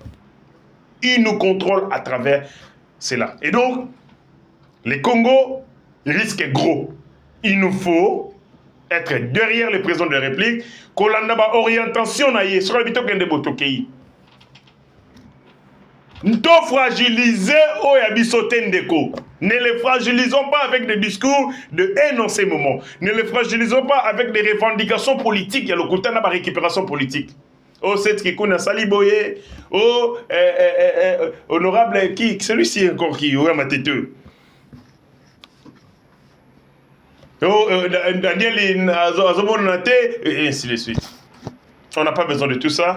Ils nous contrôlent à travers cela. Et donc, les Congos risquent gros. Il nous faut être derrière le président de la République, qu'on a une orientation sur l'habitat de Botokéi. Nous fragiliser Ndeko. Ne les fragilisons pas avec des discours de haine en ces moments. Ne les fragilisons pas avec des revendications politiques. Il y a le côté de la récupération politique. Oh, c'est qui qu'on a Saliboye. Oh, honorable qui? Celui-ci encore qui? Oh, ma tête. Oh, Daniel Azobonate. Et ainsi de suite. On n'a pas besoin de tout ça.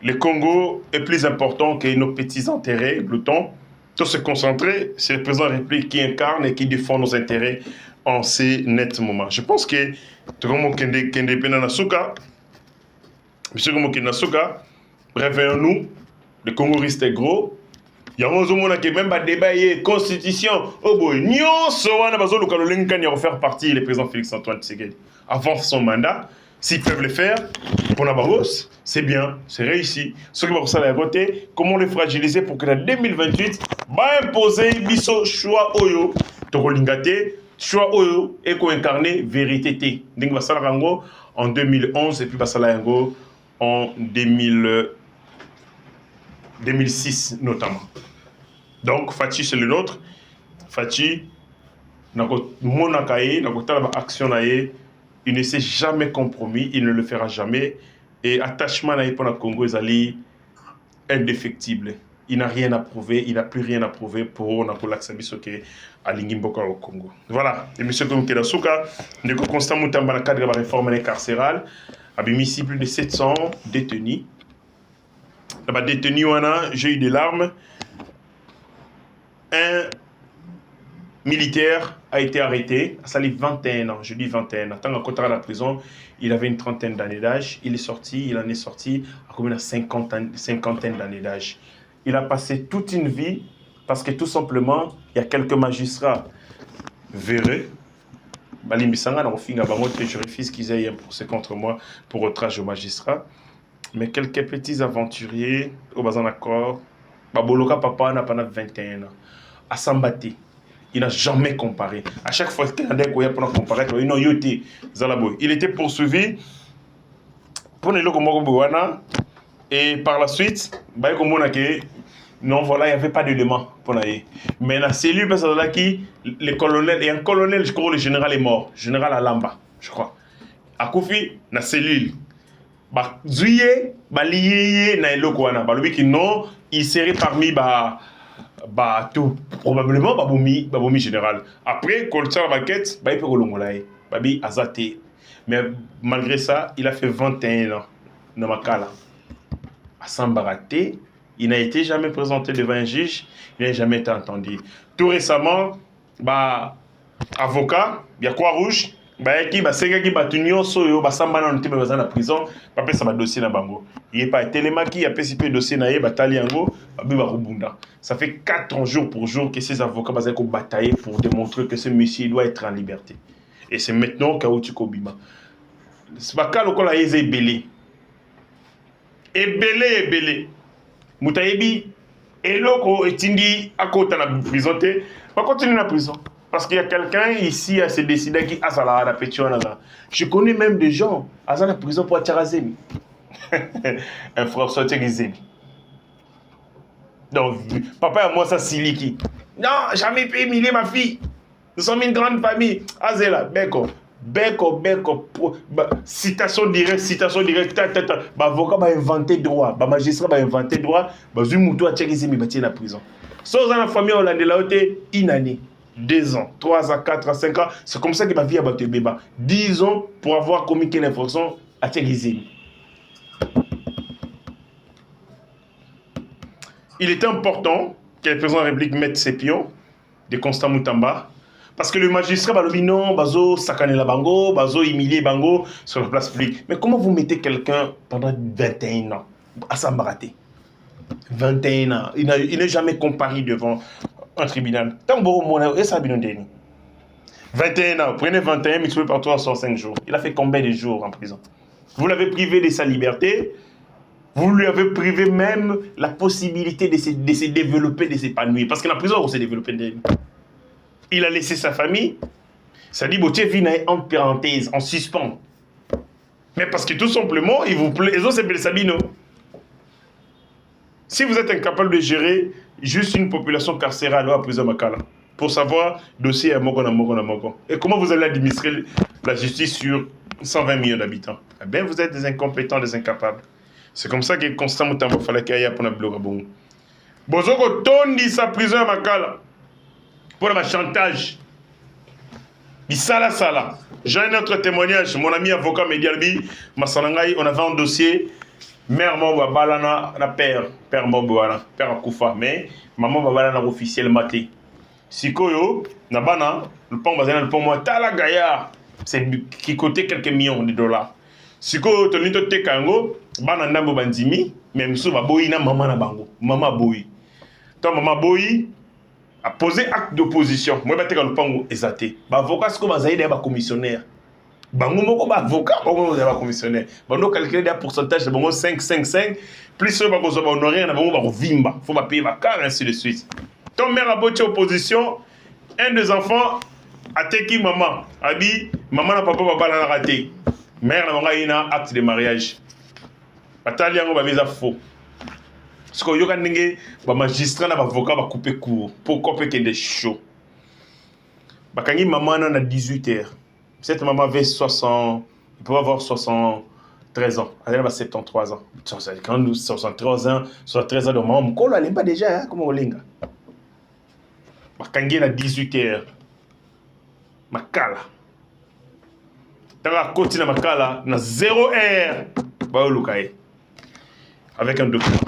Le Congo est plus important que nos petits intérêts, Blouton. Tout se concentrer, c'est le président de la République qui incarne et qui défend nos intérêts en ces nets moments. Je pense que, réveillons-nous. Le Congo reste gros. Il y a même pas débat constitution. Oh boy, faire partie le président Félix Antoine Tshisekedi avant son mandat. S'ils peuvent le faire, pour Nabarros, c'est bien, c'est réussi. Ceux qui vont ça la voter, comment le fragiliser pour que en 2028, va imposer biso choix oyo, tokolingate, choix oyo, et qu'on incarne vérité té. Donc basala rango en 2011 et puis basala yango en 2006 notamment. Donc Fachi c'est le nôtre. Fachi, monakaye, nakotala action naye. Il ne s'est jamais compromis, il ne le fera jamais. Et attachement pour le Congo est indéfectible. Il n'a rien à prouver, il n'a plus rien à prouver pour l'Axabisoke à Lingimboka au Congo. Voilà, et M. Komkeda Souka, nous constatons dans le cadre de la réforme carcérale, a mis plus de 700 détenus. Là-bas, détenus, j'ai eu des larmes. Un militaire a été arrêté, ça a 21 ans, je dis 21 ans. Tant qu'à la prison, il avait une trentaine d'années d'âge. Il est sorti, il en est sorti à combien de cinquantaine d'années d'âge. Il a passé toute une vie parce que tout simplement, il y a quelques magistrats véreux. Je refuse qu'ils aient un procès contre moi pour outrage aux magistrats. Mais quelques petits aventuriers, au bazan accord, Baboloka papa n'a pas 21 ans. À Sambati. Il n'a jamais comparé. À chaque fois qu'il y a un comparer, il était poursuivi pour les locaux et par la suite, non, voilà, il n'y avait pas d'éléments pour aller. Mais la cellule, le colonel, et un colonel, je crois, le général est mort. Général Alamba, je crois. À Koufi, la cellule. Zouye, lié, na elokwana. Non, il serait parmi tout probablement babomi général. Après Kolchar Baket, il peut kolongolaye. Babi azate. Mais malgré ça, il a fait 21 ans dans Makala. À Sambaraté, il n'a été jamais présenté devant un juge, il n'a jamais été entendu. Tout récemment, avocat, il y a Croix-Rouge, qui en prison, ça dossier na bango. Il est pas télémaki, il a pas dossier na ça fait 4 jours pour jour que ces avocats ont bataillé pour démontrer que ce monsieur doit être en liberté. Et c'est maintenant Kaouchiko Bima. C'est pas quand on a été belé. Ebele. Moutayebi, et l'autre est à côté de la prison, pas continuer la prison. Parce qu'il y a quelqu'un ici à se décider qui a la pétition. Je connais même des gens à la prison pour Tcharazemi. Un frère sorti Gizemi. Donc, papa et moi, ça c'est liquide. Non, jamais pu éminer ma fille. Nous sommes une grande famille. Azela, Beko. Citation directe. Avocat va inventer droit. Magistrat va inventer droit. Zumuto a Tcharazemi va la prison. Sans la famille hollandaise, là, une année. 2 ans, 3 ans, 4 ans, 5 ans. C'est comme ça que ma vie a battu bébé. 10 ans pour avoir commis une infraction à Tcharazemi. Il est important que le président de la République mette ses pions de Constant Moutamba. Parce que le magistrat va dire non, bazo sakane la bango, bazo humilier bango sur la place publique. Mais comment vous mettez quelqu'un pendant 21 ans à Sambaraté? 21 ans. Il n'est jamais comparé devant un tribunal. Tant que et ça 21 ans. Prenez 21, multiplié par 3 sur 5 jours. Il a fait combien de jours en prison? Vous l'avez privé de sa liberté. Vous lui avez privé même la possibilité de se développer, de s'épanouir. Parce que la prison, on s'est développé. Il a laissé sa famille. Ça dit, Botier vit en parenthèse, en suspens. Mais parce que tout simplement, il vous plaît. Ils ont s'appelé Sabino. Si vous êtes incapable de gérer juste une population carcérale à prison Makala, pour savoir dossier à Mogon. Et comment vous allez administrer la justice sur 120 millions d'habitants? Eh bien, vous êtes des incompétents, des incapables. C'est comme ça que Constant Moutamba fallait qu'il y ait pour la bloc. Bozoko tondi sa prison à Makala pour le chantage. Bisala sala. J'ai un autre témoignage. Mon ami avocat Medialbi, Massalangaï, on avait un dossier. Mère Moba Balana, la père Moba, père Akoufa, mais maman Babalana officiel maté. Sikoyo, Nabana, le pont bazana, le pont moi, Tala Gaïa, c'est qui coûtait quelques millions de dollars. Siko to lito te kango bana ndambo bandimi même so ba boyi na maman na bango maman boyi to maman boyi a posé acte d'opposition moi ba te ka lupango ezate ba avocat siko ba zaide ba commissionnaire bango moko ba avocat bango ba commissionnaire bando calculer des pourcentage de bango 5 plus so ba ko zo ba honoraire na bango ba ko vimba faut ba payer ba car ainsi de suite ton mère a boté opposition un des enfants a teki maman abi maman na papa ba bala na raté mère na bango ina acte de mariage batali yango ba visa faux parce que yoka ndenge ba magistrat na ba avocat ba couper court pour couper que des chaud bakangi maman na 18h. Cette maman avait 60, il pouvait avoir 73 ans. Elle avait 73 ans. Quand nous, 73 ans, de maman, Mkolo, elle n'est pas déjà, hein, comme on l'inga. Bakangi na 18h. Makala. Tala côté na Makala, na 0h. Ba olukaye. Avec un document.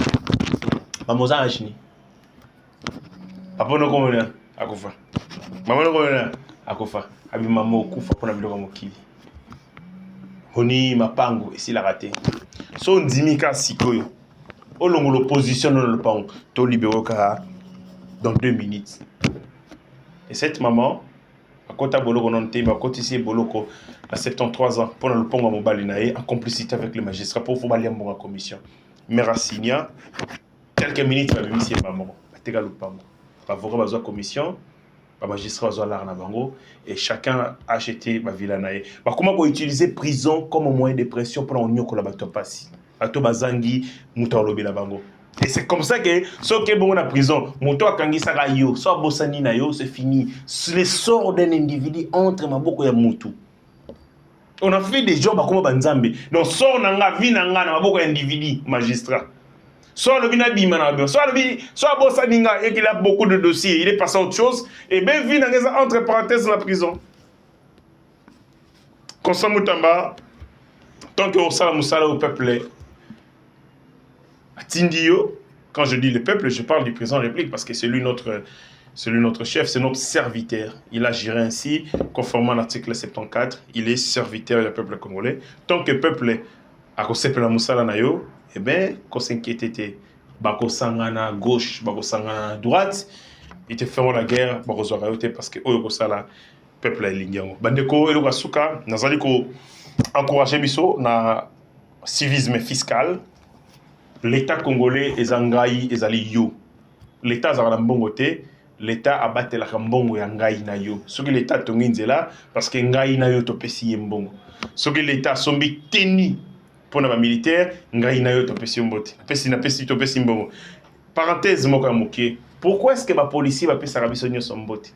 Mamoza achini. Papa no komona akufa. Maman no komona akufa. Abi maman okufa pona biloko mokili. Honi mapango esi la raté. So ndimika sikoyo. Olongo l'opposition dans le pango. To libéro ka dans 2 minutes. Et cette maman a kota boloko non te, ma kota ici boloko à 73 ans pendant le pango mobali nae en complicité avec le magistrat pour faut bali en commission. Mère Assigna quelques minutes va venir c'est maman. Bateka le pango. Avocat bazwa commission. Les magistrats ont l'argent bango et chacun a acheté ma villa nae. Comment on utiliser prison comme moyen de pression pour on nyoko la bato passi. Bato bazangi muto lobi la bango. Et c'est comme ça que ceux qui sont en prison, muto akangi saka yo, soit bosani na yo, c'est fini. Les sorts d'un individu entre maboko ya mutu. On a fait des gens comme banzambe. Donc sort nanga vi nanga na maboko ya individu magistrat. Soit le bina bimana, soit Bossaninga et qu'il a beaucoup de dossiers, il est passé à autre chose, et bien vit entre parenthèses la prison. Constant Moutamba, tant que Orsala Moussala au peuple, à Tindio, quand je dis le peuple, je parle du président de la République parce que c'est lui notre chef, c'est notre serviteur. Il agirait ainsi, conformément à l'article 74, il est serviteur du peuple congolais. Tant que le peuple a concepté la Moussala Nayo, eh bien, qu'on s'inquiétait, bako sangana gauche, bako sangana droite, ils te feront la guerre, bako zorayote parce que oyo kosala peuple a lingiango. Bandeko elo kasuka, nazali ko encourager biso na civisme fiscal. L'État congolais ezangai ezali yo. L'État azala mbongo te, l'État abatela mbongo ya ngai na yo. Soki l'État tongi nzela parce que ngai na yo topesi ye mbongo. Soki l'État sombi teni pour les militaires, parenthèse, pourquoi est-ce que les policiers vont faire ça son botte?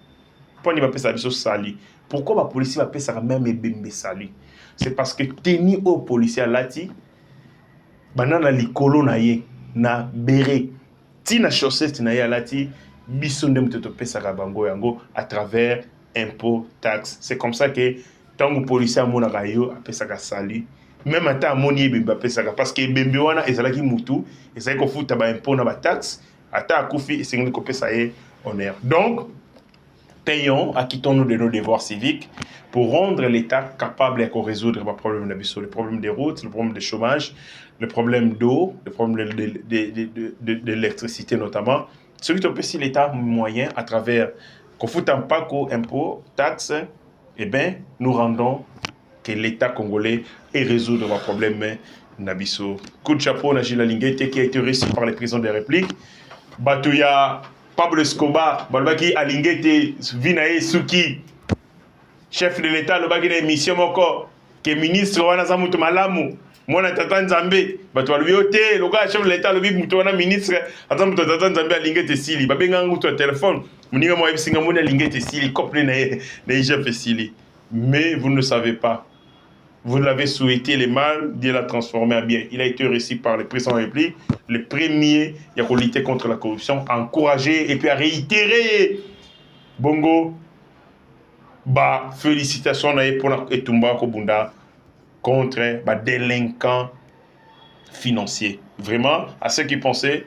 Pourquoi ils vont faire ça sali? Pourquoi les policiers vont faire ça même bembe sali? C'est parce que teni aux policiers lati, banana likolo na ye na béré, tina chaussette na ye lati, bisonde mtoto pesa bango yango à travers impôts, taxes. C'est comme ça que tant que les policiers mon rayo appelle ça sali. Même à temps moni bemba pesa parce que bembe wana ezalaki mutu ezali ko futa ba impôt na ba taxe ata akufi esengeli ko pesa ye honneur. Donc payons, acquittons-nous de nos devoirs civiques pour rendre l'État capable de résoudre les problèmes d'habitude, le problème des routes, le problème du chômage, le problème d'eau, le problème de l'électricité notamment. Ce qui peut si l'État moyen à travers qu'on fout un paco impôts, taxes, eh bien nous rendons que l'État congolais ait résoudre les problèmes Nabiso. Coup de chapeau na Gilles Linguete qui a été reçu par les présidents de la République. Batouya Pablo Escobar, Balbaki Alingete, Vinae Suki, chef de l'État, le bagi na mission moko, que ministre wana za mutu malamu, mwana tata Nzambe, batwa lubiote, le gars chef de l'État, le big mutu wana ministre, ata mutu tata Nzambe Alingete Sili, babenga ngutu à téléphone, muninga mo ebsinga mona Alingete Sili, couple na chef Sili. Mais vous ne le savez pas. Vous l'avez souhaité le mal, Dieu l'a transformé à bien. Il a été reçu par le président de la République, le premier qui a lutté contre la corruption, à encourager et puis à réitérer. Bongo, bah, félicitations pour Etumba Kobunda contre les délinquants financiers. Vraiment, à ceux qui pensaient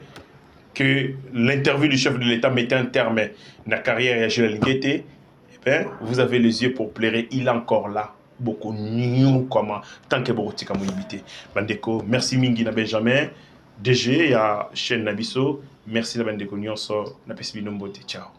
que l'interview du chef de l'État mettait un terme à la carrière de Gilles Linguete, eh bien, vous avez les yeux pour pleurer, il est encore là. beaucoup nous comment tant que beaucoup tika moyibité bandeko merci mingi na Benjamin DG ya chaîne Nabiso merci na bandeko nyonso na pesi binombote ciao